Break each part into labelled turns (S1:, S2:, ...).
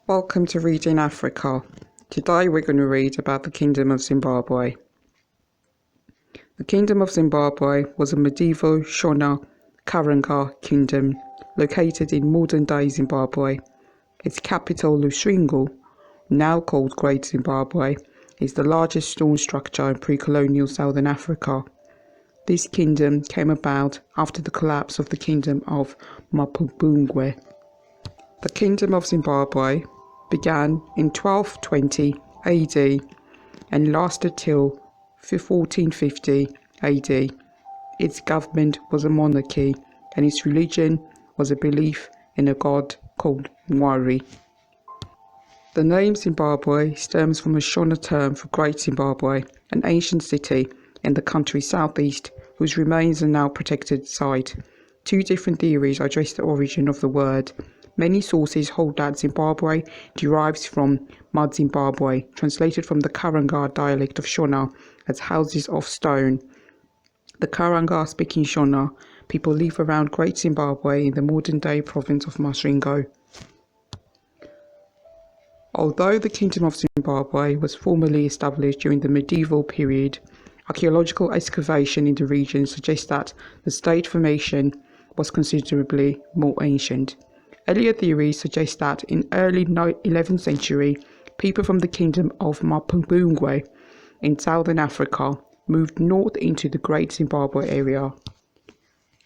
S1: Welcome to Reading Africa. Today we're going to read about the Kingdom of Zimbabwe. The Kingdom of Zimbabwe was a medieval Shona Karanga kingdom located in modern-day Zimbabwe. Its capital, Lusringo, now called Great Zimbabwe, is the largest stone structure in pre-colonial southern Africa. This kingdom came about after the collapse of the Kingdom of Zimbabwe. The Kingdom of Zimbabwe began in 1220 AD and lasted till 1450 AD. Its government was a monarchy and its religion was a belief in a god called Mwari. The name Zimbabwe stems from a Shona term for Great Zimbabwe, an ancient city in the country's southeast whose remains are now protected site. Two different theories address the origin of the word. Many sources hold that Zimbabwe derives from Mud Zimbabwe, translated from the Karanga dialect of Shona as houses of stone. The Karanga-speaking Shona people live around Great Zimbabwe in the modern-day province of Masvingo. Although the Kingdom of Zimbabwe was formally established during the medieval period, archaeological excavation in the region suggests that the state formation was considerably more ancient. Earlier theories suggest that in early 11th century, people from the Kingdom of Zimbabwe in southern Africa moved north into the Great Zimbabwe area.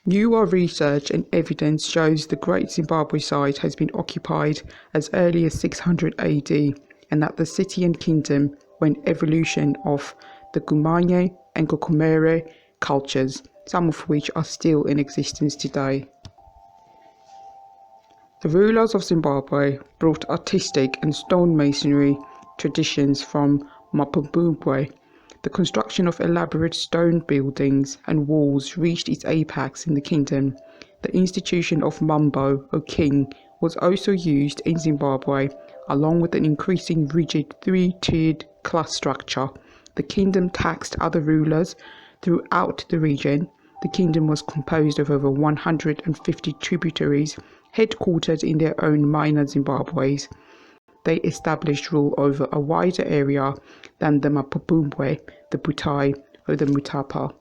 S1: Newer research and evidence shows the Great Zimbabwe site has been occupied as early as 600 AD and that the city and kingdom were an evolution of the Gumanye and Gokomere cultures, some of which are still in existence today. The rulers of Zimbabwe brought artistic and stonemasonry traditions from Zimbabwe. The construction of elaborate stone buildings and walls reached its apex in the kingdom. The institution of Mambo, or king, was also used in Zimbabwe, along with an increasing rigid three-tiered class structure. The kingdom taxed other rulers throughout the region. The kingdom was composed of over 150 tributaries, headquartered in their own minor Zimbabwe's. They established rule over a wider area than the Zimbabwe, the Butai, or the Mutapa.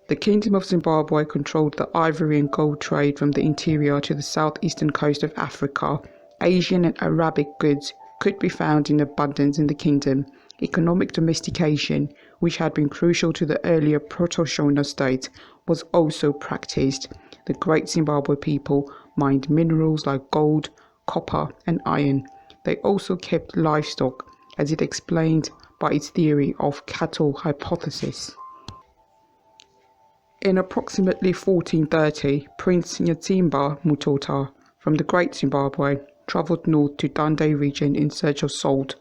S1: The Kingdom of Zimbabwe controlled the ivory and gold trade from the interior to the southeastern coast of Africa. Asian and Arabic goods could be found in abundance in the kingdom. Economic domestication, which had been crucial to the earlier Proto-Shona state, was also practiced. The Great Zimbabwe people mined minerals like gold, copper, and iron. They also kept livestock, as it explained by its theory of cattle hypothesis. In approximately 1430, Prince Nyatimba Mutota from the Great Zimbabwe travelled north to Dande region in search of salt.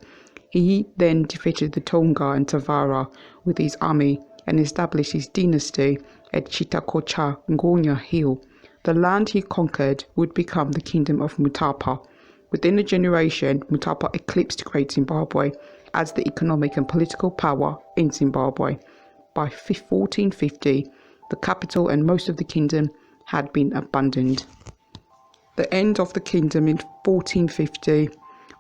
S1: He then defeated the Tonga and Tavara with his army and established his dynasty at Chitakocha Ngonya Hill. The land he conquered would become the Kingdom of Mutapa. Within a generation, Mutapa eclipsed Great Zimbabwe as the economic and political power in Zimbabwe. By 1450, the capital and most of the kingdom had been abandoned. The end of the kingdom in 1450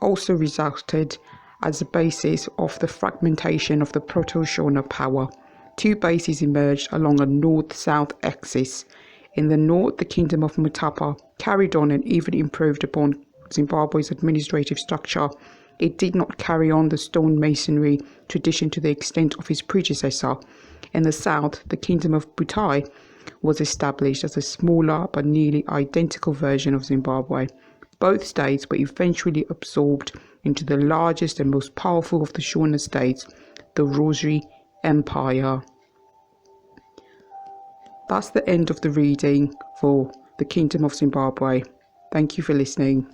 S1: also resulted as the basis of the fragmentation of the Proto-Shona power. Two bases emerged along a north-south axis. In the north, the Kingdom of Mutapa carried on and even improved upon Zimbabwe's administrative structure. It did not carry on the stonemasonry tradition to the extent of its predecessor. In the south, the Kingdom of Butai was established as a smaller but nearly identical version of Zimbabwe. Both states were eventually absorbed into the largest and most powerful of the Shona states, the Rosary Empire. That's the end of the reading for the Kingdom of Zimbabwe. Thank you for listening.